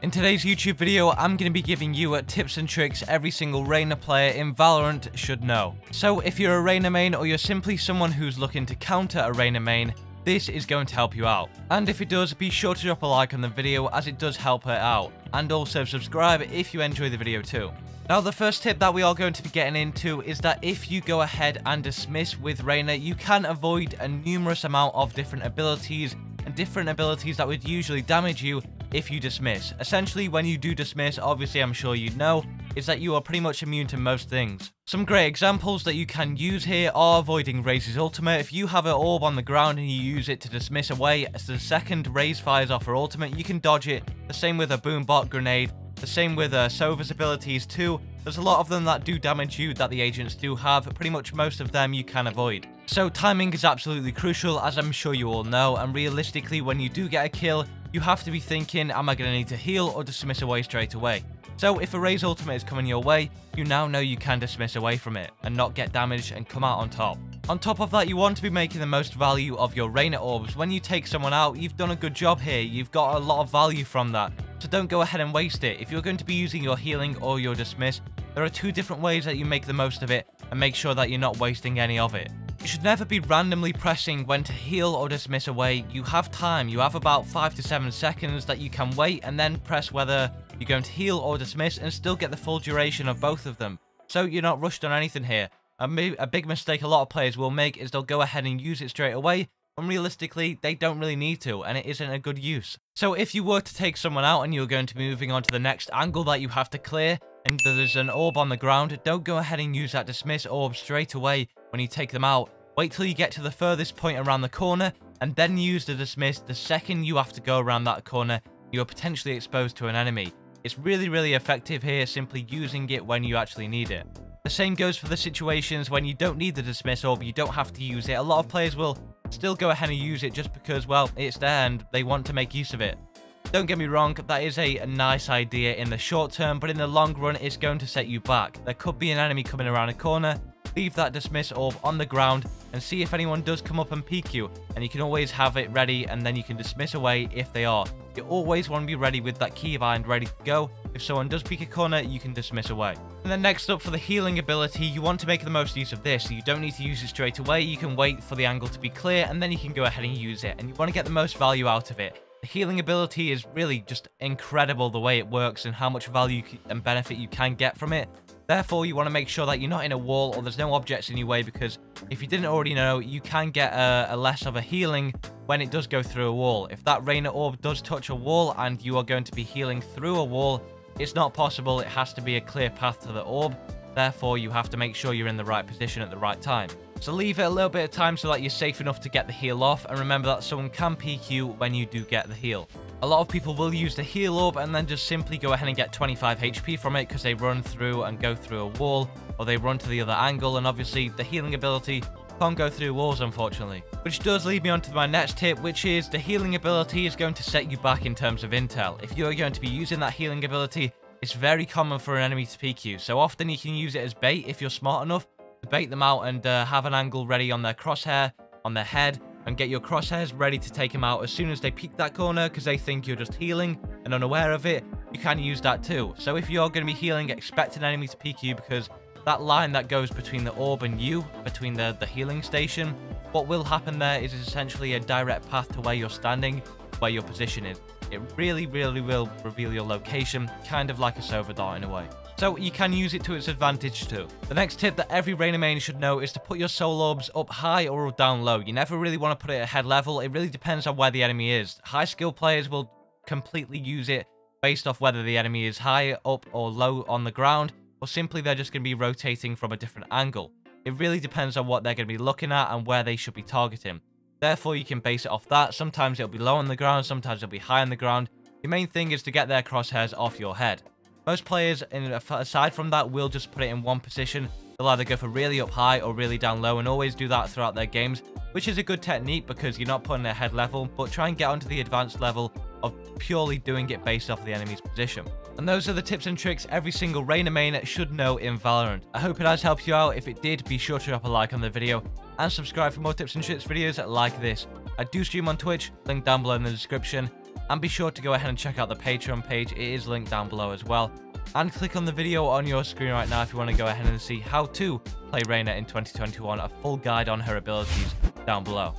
In today's YouTube video, I'm going to be giving you tips and tricks every single Reyna player in Valorant should know. So if you're a Reyna main or you're simply someone who's looking to counter a Reyna main, this is going to help you out. And if it does, be sure to drop a like on the video as it does help it out. And also subscribe if you enjoy the video too. Now the first tip that we are going to be getting into is that if you go ahead and dismiss with Reyna, you can avoid a numerous amount of different abilities and different abilities that would usually damage you if you dismiss. Essentially, when you do dismiss, obviously I'm sure you know, is that you are pretty much immune to most things. Some great examples that you can use here are avoiding Raze's ultimate. If you have an orb on the ground and you use it to dismiss away, as the second Raze fires off her ultimate, you can dodge it. The same with a boombot grenade. The same with Sova's abilities too. There's a lot of them that do damage you that the agents do have. Pretty much most of them you can avoid. So timing is absolutely crucial, as I'm sure you all know, and realistically when you do get a kill, you have to be thinking, am I going to need to heal or dismiss away straight away? So if a Raze ultimate is coming your way, you now know you can dismiss away from it and not get damaged and come out on top. On top of that, you want to be making the most value of your Reyna orbs. When you take someone out, you've done a good job here. You've got a lot of value from that. So don't go ahead and waste it. If you're going to be using your healing or your dismiss, there are two different ways that you make the most of it and make sure that you're not wasting any of it. You should never be randomly pressing when to heal or dismiss away. You have time. You have about 5 to 7 seconds that you can wait and then press whether you're going to heal or dismiss and still get the full duration of both of them. So you're not rushed on anything here. A big mistake a lot of players will make is they'll go ahead and use it straight away, when realistically they don't really need to, and it isn't a good use. So if you were to take someone out and you're going to be moving on to the next angle that you have to clear, and there's an orb on the ground, don't go ahead and use that dismiss orb straight away when you take them out. Wait till you get to the furthest point around the corner, and then use the dismiss the second you have to go around that corner you are potentially exposed to an enemy. It's really effective here, simply using it when you actually need it. The same goes for the situations when you don't need the dismiss orb, you don't have to use it. A lot of players will still go ahead and use it just because, well, it's there and they want to make use of it. Don't get me wrong, that is a nice idea in the short term, but in the long run, it's going to set you back. There could be an enemy coming around a corner. Leave that dismiss orb on the ground and see if anyone does come up and peek you, and you can always have it ready and then you can dismiss away if they are. You always want to be ready with that keybind ready to go. If someone does peek a corner, you can dismiss away. And then next up, for the healing ability, you want to make the most use of this. So you don't need to use it straight away. You can wait for the angle to be clear and then you can go ahead and use it, and you want to get the most value out of it. The healing ability is really just incredible the way it works and how much value and benefit you can get from it. Therefore, you want to make sure that you're not in a wall or there's no objects in your way, because if you didn't already know, you can get a less of a healing when it does go through a wall. If that Reyna orb does touch a wall and you are going to be healing through a wall, it's not possible. It has to be a clear path to the orb. Therefore, you have to make sure you're in the right position at the right time. So leave it a little bit of time so that you're safe enough to get the heal off, and remember that someone can peek you when you do get the heal. A lot of people will use the heal orb and then just simply go ahead and get 25 HP from it because they run through and go through a wall, or they run to the other angle, and obviously the healing ability can't go through walls, unfortunately. Which does lead me on to my next tip, which is the healing ability is going to set you back in terms of intel. If you're going to be using that healing ability, it's very common for an enemy to peek you. So often you can use it as bait if you're smart enough to bait them out and have an angle ready on their crosshair, on their head, and get your crosshairs ready to take them out as soon as they peek that corner because they think you're just healing and unaware of it. You can use that too. So if you're going to be healing, expect an enemy to peek you, because that line that goes between the orb and you, between the healing station, what will happen there is essentially a direct path to where you're standing, where your position is. It really will reveal your location, kind of like a Sova dart in a way. So you can use it to its advantage too. The next tip that every Reyna main should know is to put your soul orbs up high or down low. You never really want to put it at head level. It really depends on where the enemy is. High skill players will completely use it based off whether the enemy is high, up or low on the ground, or simply they're just going to be rotating from a different angle. It really depends on what they're going to be looking at and where they should be targeting. Therefore, you can base it off that. Sometimes it'll be low on the ground, sometimes it'll be high on the ground. The main thing is to get their crosshairs off your head. Most players, aside from that, will just put it in one position. They'll either go for really up high or really down low, and always do that throughout their games, which is a good technique because you're not putting it head level, but try and get onto the advanced level of purely doing it based off the enemy's position. And those are the tips and tricks every single Reyna main should know in Valorant. I hope it has helped you out. If it did, be sure to drop a like on the video and subscribe for more tips and tricks videos like this. I do stream on Twitch, link down below in the description. And be sure to go ahead and check out the Patreon page. It is linked down below as well. And click on the video on your screen right now if you want to go ahead and see how to play Reyna in 2021, a full guide on her abilities down below.